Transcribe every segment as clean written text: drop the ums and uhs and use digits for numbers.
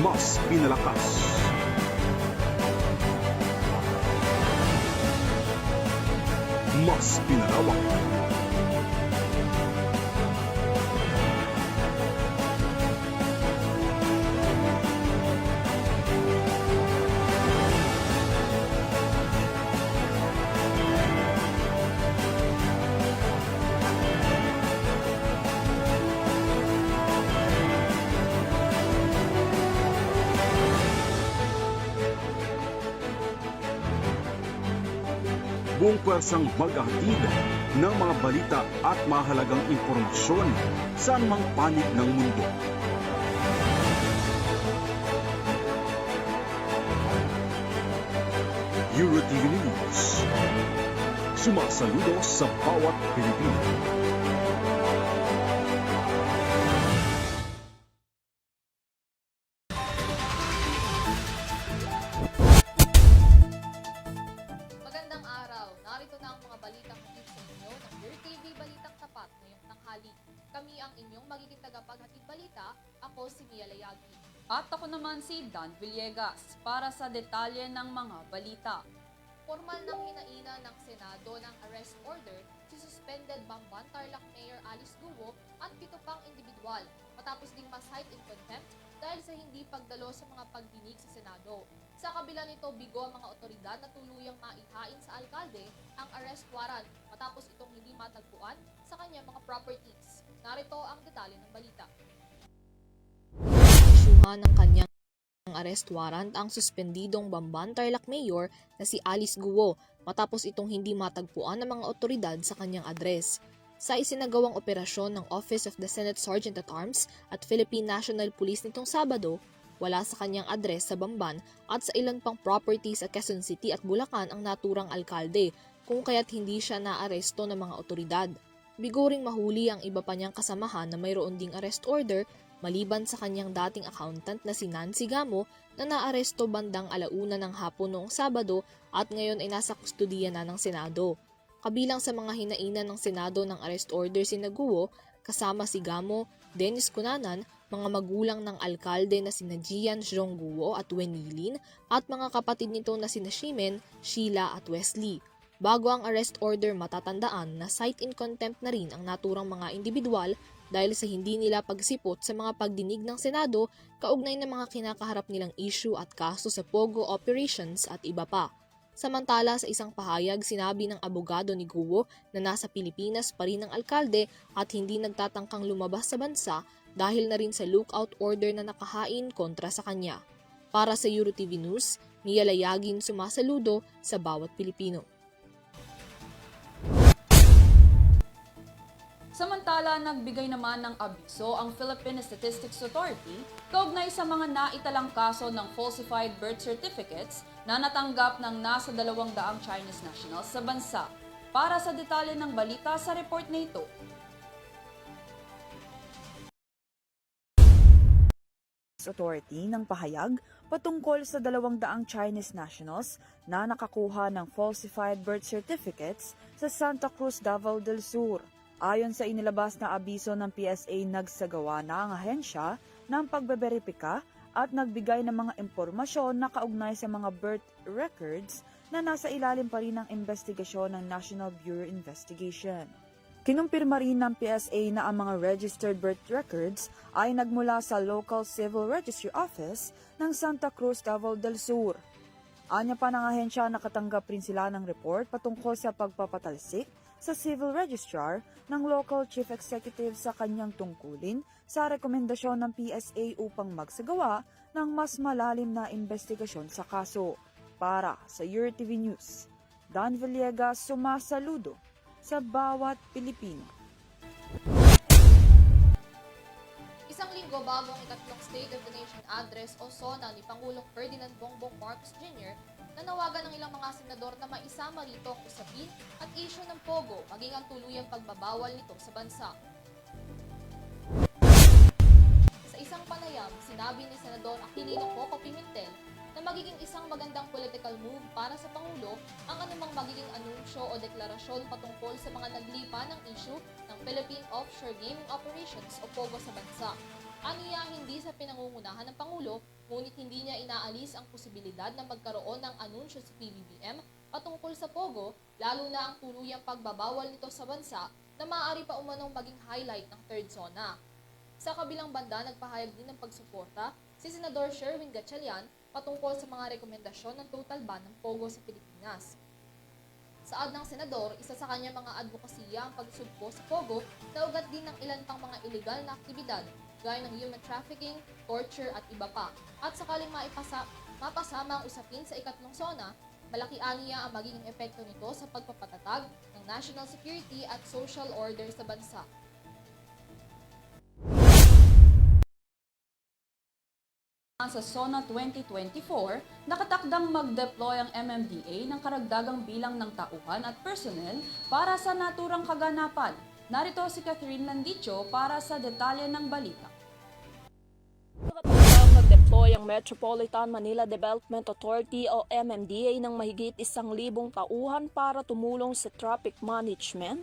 mas pinalakas. Mas pinalawak. Buong pwersang maghahatid ng mga balita at mahalagang impormasyon sa anumang panig ng mundo. EuroTV News. Sumasaludo sa bawat Pilipino. Magandang araw. Narito na ang mga balitang hatid sa inyo ng EuroTV Balitang Tapat ngayong tanghali. Kami ang inyong magiging tagapaghatid balita. Ako si Mia Layagi. At ako naman si Dan Villegas para sa detalye ng mga balita. Formal nang hinaina ng Senado ng arrest order si suspended Bamban Tarlac Mayor Alice Guo at 7 pang individual matapos ding ma-cite in contempt dahil sa hindi pagdalo sa mga pagdinig sa Senado. Sa kabila nito, bigo ang mga otoridad na tuluyang maihain sa alkalde ang arrest warrant matapos itong hindi matagpuan sa kanyang mga properties. Narito ang detalye ng balita. Isyuhan ng kanyang arrest warrant ang suspendidong Bamban Tarlac Mayor na si Alice Guo matapos itong hindi matagpuan ng mga otoridad sa kanyang address. Sa isinagawang operasyon ng Office of the Senate Sergeant at Arms at Philippine National Police nitong Sabado, wala sa kanyang address sa Bamban at sa ilan pang properties sa Quezon City at Bulacan ang naturang alkalde, kung kaya't hindi siya naaresto ng mga otoridad. Bigo ring mahuli ang iba pa niyang kasamahan na mayroon ding arrest order maliban sa kanyang dating accountant na si Nancy Gamo na naaresto bandang 1:00 ng hapon noong Sabado at ngayon ay nasa kustudiya na ng Senado. Kabilang sa mga hinaina ng Senado ng arrest order si Guo, kasama si Gamo, Dennis Cunanan, mga magulang ng alkalde na sina Gian Zhong Guo at Wenilin at mga kapatid nito na sina Shimen, Sheila at Wesley. Bago ang arrest order, matatandaan na cite in contempt na rin ang naturang mga individual dahil sa hindi nila pagsipot sa mga pagdinig ng Senado kaugnay ng mga kinakaharap nilang issue at kaso sa Pogo operations at iba pa. Samantala, sa isang pahayag, sinabi ng abogado ni Guo na nasa Pilipinas pa rin ang alkalde at hindi nagtatangkang lumabas sa bansa dahil na rin sa lookout order na nakahain kontra sa kanya. Para sa EuroTV News, Mia Layagin, sumasaludo sa bawat Pilipino. Samantala, nagbigay naman ng abiso ang Philippine Statistics Authority kaugnay sa mga naitalang kaso ng falsified birth certificates na natanggap ng nasa 200 Chinese nationals sa bansa. Para sa detalye ng balita sa report na ito. Authority ng pahayag patungkol sa 200 Chinese nationals na nakakuha ng falsified birth certificates sa Santa Cruz, Davao del Sur. Ayon sa inilabas na abiso ng PSA, nagsagawa na ang ahensya ng pagbeberipika at nagbigay ng mga impormasyon na kaugnay sa mga birth records na nasa ilalim pa rin ng investigasyon ng National Bureau Investigation. Kinumpirma rin ng PSA na ang mga registered birth records ay nagmula sa Local Civil Registry Office ng Santa Cruz, Davao del Sur. Anya pa ng ahensya, nakatanggap rin sila ng report patungkol sa pagpapatalsik sa Civil Registrar ng Local Chief Executive sa kanyang tungkulin sa rekomendasyon ng PSA upang magsagawa ng mas malalim na investigasyon sa kaso. Para sa EuroTV News, Dan Villegas, sumasaludo sa bawat Pilipino. Isang linggo bago ang ikatlong State of the Nation Address o SONA ni Pangulong Ferdinand Bongbong Marcos Jr., nanawagan ng ilang mga senador na maisama rito ang usapin at issue ng Pogo maging ang tuluyang pagbabawal nito sa bansa. Sa isang panayam, sinabi ni Senador Aquilino Coco Pimentel na magiging isang magandang political move para sa Pangulo ang anumang magiging anunsyo o deklarasyon patungkol sa mga naglipa ng issue ng Philippine Offshore Gaming Operations o POGO sa bansa. Aniya, hindi sa pinangungunahan ng Pangulo Ngunit hindi niya inaalis ang posibilidad na magkaroon ng anunsyo sa PBBM patungkol sa Pogo, lalo na ang tuluyang pagbabawal nito sa bansa na maaari pa umanong maging highlight ng third zona. Sa kabilang banda, nagpahayag din ng pagsuporta si Senador Sherwin Gatchalian patungkol sa mga rekomendasyon ng total ban ng Pogo sa Pilipinas. Saad ng senador, isa sa kanyang mga advokasya ang pagsugpo sa Pogo na ugat din ng ilan pang mga iligal na aktibidad gaya ng human trafficking, torture at iba pa. At sakaling mapasama ang usapin sa ikatlong zona, malaki aniya ang magiging epekto nito sa pagpapatatag ng national security at social order sa bansa. Sa SONA 2024, nakatakdang mag-deploy ang MMDA ng karagdagang bilang ng tauhan at personnel para sa naturang kaganapan. Narito si Catherine Landicho para sa detalye ng balita. Nakatakdang mag-deploy ang Metropolitan Manila Development Authority o MMDA ng mahigit 1,000 tauhan para tumulong sa traffic management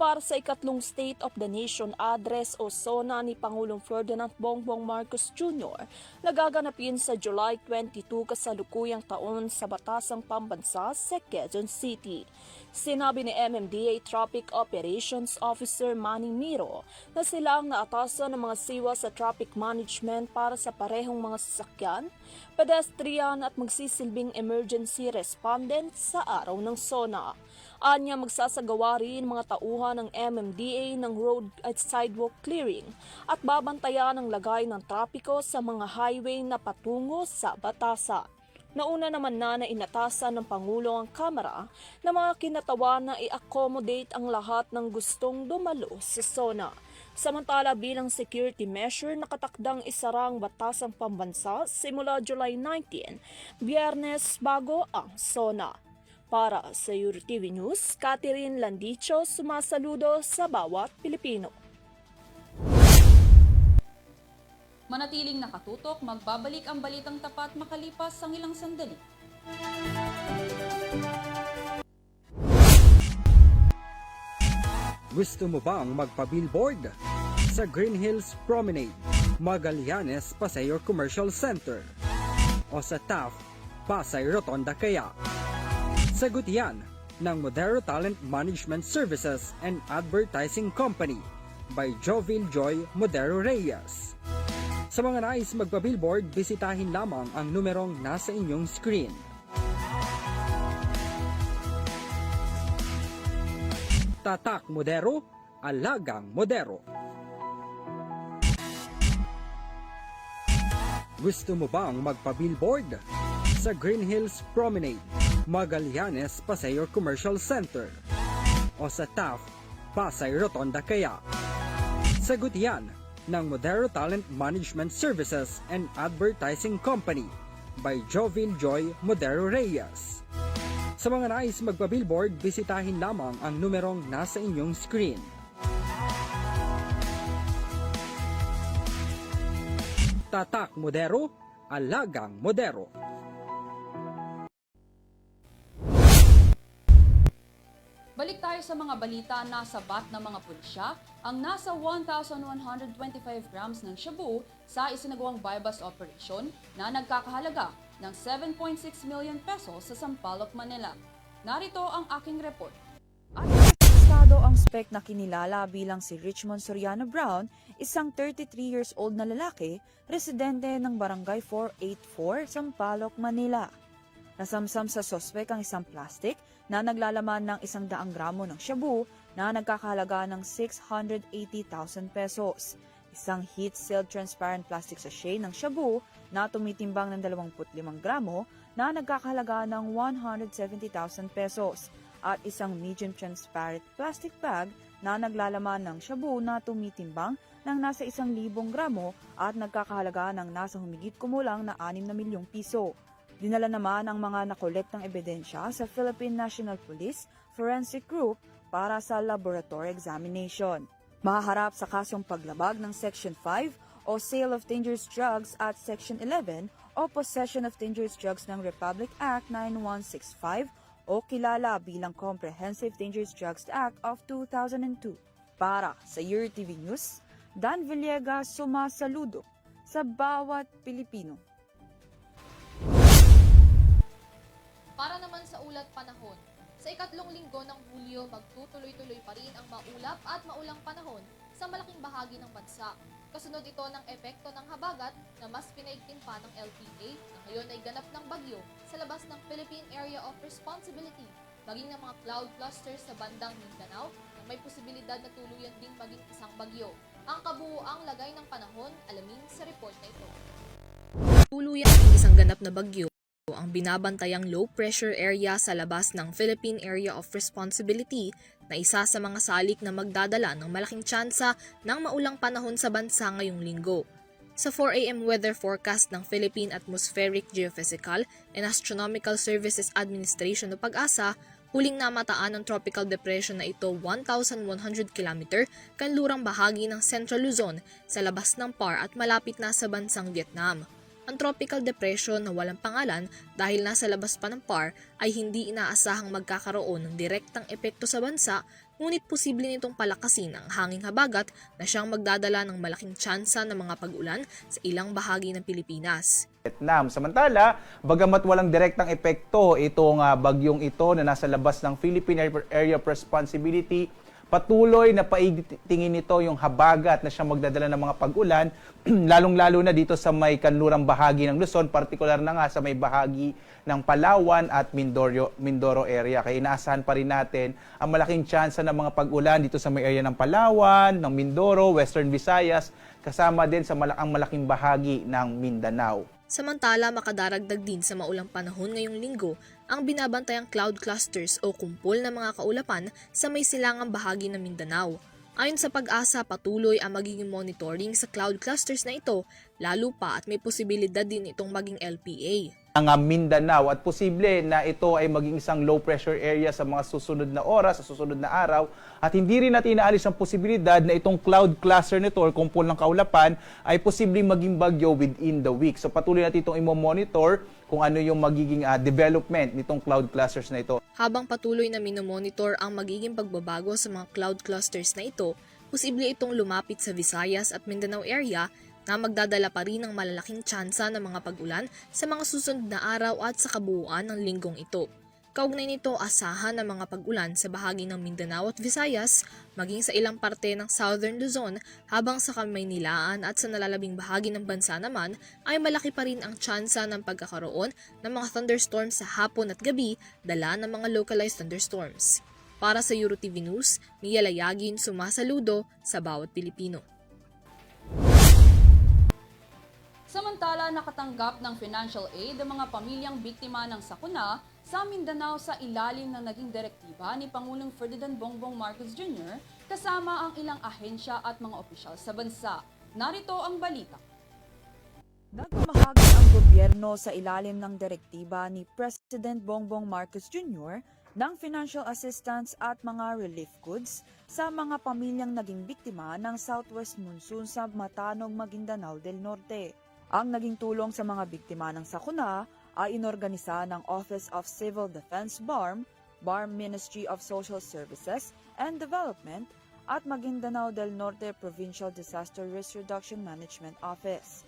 para sa ikatlong State of the Nation Address o SONA ni Pangulong Ferdinand Bongbong Marcos Jr. na gaganapin sa July 22 kasalukuyang taon sa Batasang Pambansa sa Quezon City. Sinabi ni MMDA Traffic Operations Officer Manny Miro na sila ang naatasan ng mga siwa sa traffic management para sa parehong mga sasakyan, pedestrian at magsisilbing emergency respondent sa araw ng SONA. Anya magsasagawa rin mga tauhan ng MMDA ng road at sidewalk clearing at babantayan ang lagay ng trapiko sa mga highway na patungo sa Batasan. Nauna naman na inatasan ng Pangulo ang Kamara na mga kinatawan na i-accommodate ang lahat ng gustong dumalo sa SONA. Samantala bilang security measure, nakatakdang isara ang Batasang Pambansa simula July 19, Biyernes bago ang SONA. Para sa URTV News, Catherine Landicho, sumasaludo sa bawat Pilipino. Manatiling nakatutok, magbabalik ang balitang tapat makalipas ang ilang sandali. Gusto mo bang magpa-billboard? Sa Green Hills Promenade, Magallanes, Pasay Commercial Center o sa Taft, Pasay Rotonda kaya? Sagot yan ng Modero Talent Management Services and Advertising Company by Jovil Joy Modero Reyes. Sa mga nais magpa-billboard, bisitahin lamang ang numerong nasa inyong screen. Tatak Modero, Alagang Modero. Gusto mo bang magpa-billboard? Sa Green Hills Promenade, Magallanes, Pasay Commercial Center o sa Taft, Pasay Rotonda kaya? Sagot yan ng Modero Talent Management Services and Advertising Company by Jovil Joy Modero Reyes. Sa mga nais magpa-billboard, bisitahin lamang ang numerong nasa inyong screen. Tatak Modero, Alagang Modero. Balik tayo sa mga balita. Nasa bat ng mga pulisya ang nasa 1,125 grams ng shabu sa isinagawang buy-bust operation na nagkakahalaga ng 7.6 million pesos sa Sampaloc, Manila. Narito ang aking report. Arestado ang suspect na kinilala bilang si Richmond Soriano Brown, isang 33 years old na lalaki, residente ng Barangay 484, Sampaloc, Manila. Nasamsam sa suspect ang isang plastic na naglalaman ng 100 gramo ng shabu na nagkakahalaga ng 680,000 pesos. Isang heat-sealed transparent plastic sachet ng shabu na tumitimbang ng 25 gramo na nagkakahalaga ng 170,000 pesos at isang medium transparent plastic bag na naglalaman ng shabu na tumitimbang ng nasa 1,000 gramo at nagkakahalaga ng nasa humigit kumulang na 6 na milyong piso. Dinala naman ang mga nakolektang ebidensya sa Philippine National Police Forensic Group para sa laboratory examination. Mahaharap sa kasong paglabag ng Section 5 o Sale of Dangerous Drugs at Section 11 o Possession of Dangerous Drugs ng Republic Act 9165 o kilala bilang Comprehensive Dangerous Drugs Act of 2002. Para sa URTV News, Dan Villegas, sumasaludo sa bawat Pilipino. Para naman sa ulat panahon, sa ikatlong linggo ng Hulyo, magtutuloy-tuloy pa rin ang maulap at maulang panahon sa malaking bahagi ng bansa. Kasunod ito ng epekto ng habagat na mas pinaigting pa ng LPA na ngayon ay ganap ng bagyo sa labas ng Philippine Area of Responsibility, maging ng mga cloud clusters sa bandang Mindanao na may posibilidad na tuluyan ding maging isang bagyo. Ang kabuuang lagay ng panahon, alamin sa report na ito. Tuluyan ang isang ganap na bagyo ang binabantayang low pressure area sa labas ng Philippine Area of Responsibility na isa sa mga salik na magdadala ng malaking tsansa ng maulang panahon sa bansa ngayong linggo. Sa 4 AM weather forecast ng Philippine Atmospheric, Geophysical and Astronomical Services Administration o PAGASA, huling namataan ng tropical depression na ito 1,100 km kanlurang bahagi ng Central Luzon sa labas ng PAR at malapit na sa bansang Vietnam. Ang tropical depression na walang pangalan dahil nasa labas pa ng PAR ay hindi inaasahang magkakaroon ng direktang epekto sa bansa, ngunit posible nitong palakasin ang hanging habagat na siyang magdadala ng malaking tsansa ng mga pag-ulan sa ilang bahagi ng Pilipinas. Vietnam. Samantala, bagamat walang direktang epekto itong bagyong ito na nasa labas ng Philippine Area of Responsibility, patuloy na paigtingin nito yung habagat na siyang magdadala ng mga pag-ulan, lalong-lalo na dito sa may kanlurang bahagi ng Luzon, partikular na nga sa may bahagi ng Palawan at Mindoro area. Kaya inaasahan pa rin natin ang malaking tsansa ng mga pag-ulan dito sa may area ng Palawan, ng Mindoro, Western Visayas, kasama din sa malaking bahagi ng Mindanao. Samantala, makadaragdag din sa maulang panahon ngayong linggo ang binabantayang cloud clusters o kumpol ng mga kaulapan sa may silangang bahagi ng Mindanao. Ayon sa PAGASA, patuloy ang magiging monitoring sa cloud clusters na ito, lalo pa at may posibilidad din itong maging LPA. Ang Mindanao at posible na ito ay maging isang low pressure area sa mga susunod na oras, sa susunod na araw, at hindi rin natin inaalis ang posibilidad na itong cloud cluster nito or kumpol ng kaulapan ay posibleng maging bagyo within the week. So patuloy natin itong i-monitor kung ano yung magiging development nitong cloud clusters na ito. Habang patuloy na minomonitor ang magiging pagbabago sa mga cloud clusters na ito, posible itong lumapit sa Visayas at Mindanao area na magdadala pa rin ng malalaking tsansa ng mga pag-ulan sa mga susunod na araw at sa kabuuan ng linggong ito. Kaugnay nito, asahan ng mga pag-ulan sa bahagi ng Mindanao at Visayas, maging sa ilang parte ng Southern Luzon, habang sa Kamaynilaan at sa nalalabing bahagi ng bansa naman ay malaki pa rin ang tsansa ng pagkakaroon ng mga thunderstorms sa hapon at gabi, dala ng mga localized thunderstorms. Para sa EuroTV News, Mia Layagin, sumasaludo sa bawat Pilipino. Samantala, nakatanggap ng financial aid ang mga pamilyang biktima ng sakuna sa Mindanao sa ilalim ng naging direktiba ni Pangulong Ferdinand Bongbong Marcos Jr. kasama ang ilang ahensya at mga opisyal sa bansa. Narito ang balita. Nagpamahagi ang gobyerno sa ilalim ng direktiba ni President Bongbong Marcos Jr. ng financial assistance at mga relief goods sa mga pamilyang naging biktima ng southwest monsoon sa Matanog, Maguindanao del Norte. Ang naging tulong sa mga biktima ng sakuna ay inorganisa ng Office of Civil Defense BARM, BARM Ministry of Social Services and Development at Maguindanao del Norte Provincial Disaster Risk Reduction Management Office.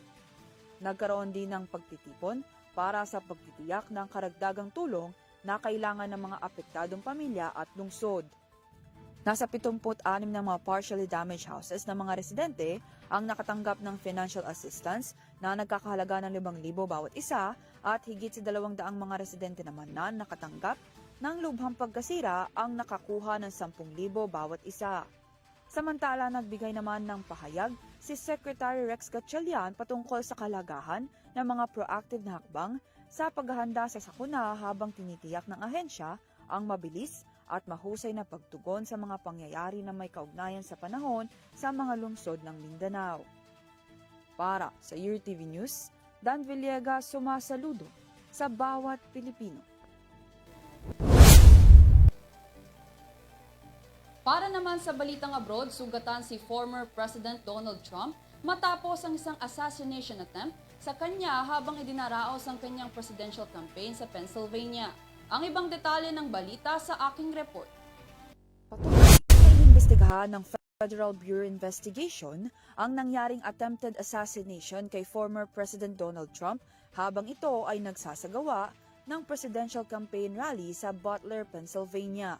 Nagkaroon din ng pagtitipon para sa pagtitiyak ng karagdagang tulong na kailangan ng mga apektadong pamilya at lungsod. Nasa 76 ng mga partially damaged houses ng mga residente ang nakatanggap ng financial assistance na nagkakahalaga ng 5,000 bawat isa at higit sa 200 mga residente naman na nakatanggap ng lubhang pagkasira ang nakakuha ng 10,000 bawat isa. Samantala, nagbigay naman ng pahayag si Secretary Rex Gatchalian patungkol sa kalagahan ng mga proactive na hakbang sa paghahanda sa sakuna habang tinitiyak ng ahensya ang mabilis at mahusay na pagtugon sa mga pangyayari na may kaugnayan sa panahon sa mga lungsod ng Mindanao. Para sa EuroTV News, Dan Villegas, sumasaludo sa bawat Pilipino. Para naman sa balitang abroad, sugatan si former President Donald Trump matapos ang isang assassination attempt sa kanya habang idinaraos ang kanyang presidential campaign sa Pennsylvania. Ang ibang detalye ng balita sa aking report. Patuloy na inimbestigahan ng Federal Bureau Investigation ang nangyaring attempted assassination kay former President Donald Trump habang ito ay nagsasagawa ng presidential campaign rally sa Butler, Pennsylvania.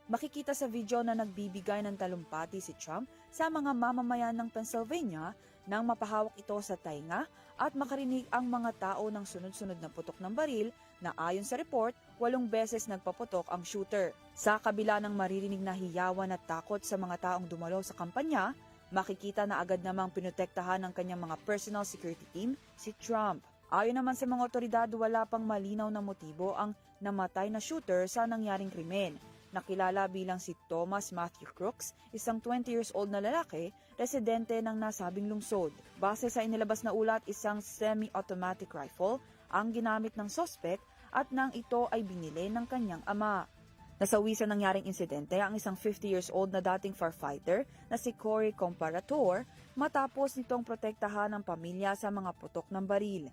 Makikita sa video na nagbibigay ng talumpati si Trump sa mga mamamayan ng Pennsylvania nang mapahawak ito sa tainga at makarinig ang mga tao ng sunod-sunod na putok ng baril na ayon sa report, 8 beses nagpaputok ang shooter. Sa kabila ng maririnig na hiyawan at takot sa mga taong dumalo sa kampanya, makikita na agad namang pinotektahan ng kanyang mga personal security team si Trump. Ayon naman sa mga otoridad, wala pang malinaw na motibo ang namatay na shooter sa nangyaring krimen. Nakilala bilang si Thomas Matthew Crooks, isang 20 years old na lalaki, residente ng nasabing lungsod. Base sa inilabas na ulat, isang semi-automatic rifle ang ginamit ng sospek at nang ito ay binili ng kanyang ama. Nasawi sa nangyaring insidente ang isang 50 years old na dating firefighter na si Corey Comparator matapos nitong protektahan ng pamilya sa mga putok ng baril.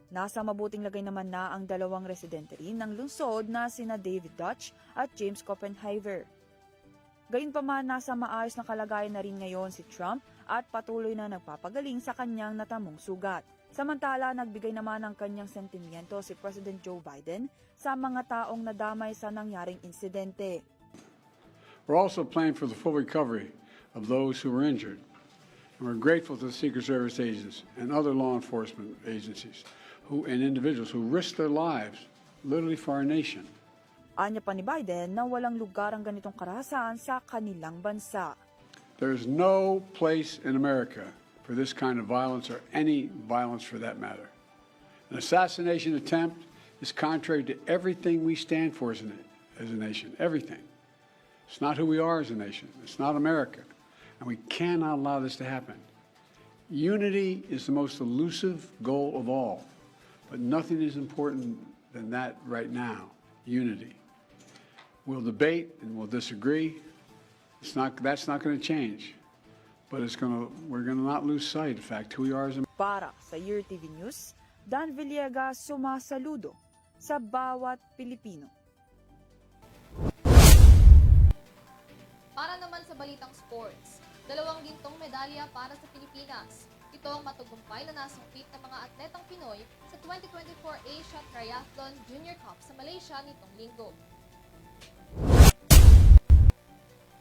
Nasa mabuting lagay naman na ang 2 residente rin ng lungsod na sina David Dutch at James Copenhaver. Gayunpaman, nasa maayos na kalagayan na rin ngayon si Trump at patuloy na nagpapagaling sa kanyang natamong sugat. Samantala, nagbigay naman ng kanyang sentimiento si President Joe Biden sa mga taong nadamay sa nangyaring insidente. We're also praying for the full recovery of those who were injured. And we're grateful to the Secret Service agents and other law enforcement agencies and individuals who risked their lives literally for our nation. Anya pa ni Biden na walang lugar ang ganitong karahasan sa kanilang bansa. There is no place in America for this kind of violence or any violence for that matter. An assassination attempt is contrary to everything we stand for as a nation, everything. It's not who we are as a nation. It's not America. And we cannot allow this to happen. Unity is the most elusive goal of all, but nothing is important than that right now, unity. We'll debate and we'll disagree. That's not going to change, but we're going to not lose sight of fact who we are as a Para sa Year TV News, Dan Villegas sumasaludo sa bawat Pilipino. Para naman sa balitang sports, 2 gintong medalya para sa Pilipinas. Ito ang matagumpay na nasungkit ng mga atletang Pinoy sa 2024 Asia Triathlon Junior Cup sa Malaysia nitong linggo.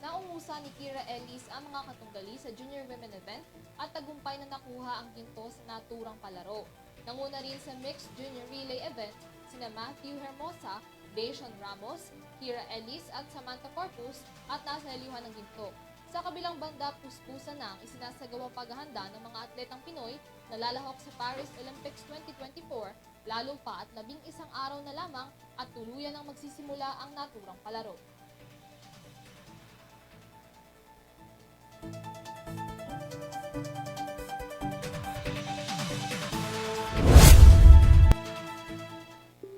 Naungusa ni Kira Ellis ang mga katunggali sa Junior Women event at tagumpay na nakuha ang ginto sa naturang palaro. Nanguna rin sa Mixed Junior Relay event sina Matthew Hermosa, Dacian Ramos, Kira Ellis at Samantha Corpus at nasa liwhan ng ginto. Sa kabilang banda, puspusan na ang isinasagawang paghahanda ng mga atletang Pinoy na lalahok sa Paris Olympics 2024, lalo pa at 11 araw na lamang at tuluyan ang magsisimula ang naturang palaro.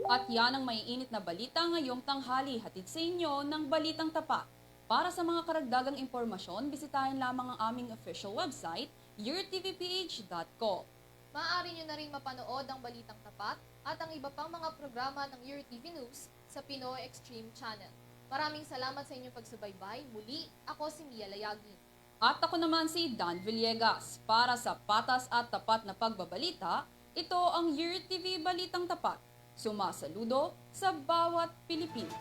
At yan ang maiinit na balita ngayong tanghali, hatid sa inyo ng Balitang Tapat. Para sa mga karagdagang impormasyon, bisitahin lamang ang aming official website, yourtvph.com. Maaari nyo na rin mapanood ang Balitang Tapat at ang iba pang mga programa ng Your TV News sa Pinoy Extreme Channel. Maraming salamat sa inyong pagsubaybay. Muli, ako si Mia Layagi. At ako naman si Dan Villegas. Para sa patas at tapat na pagbabalita, ito ang Your TV Balitang Tapat. Sumasaludo sa bawat Pilipino.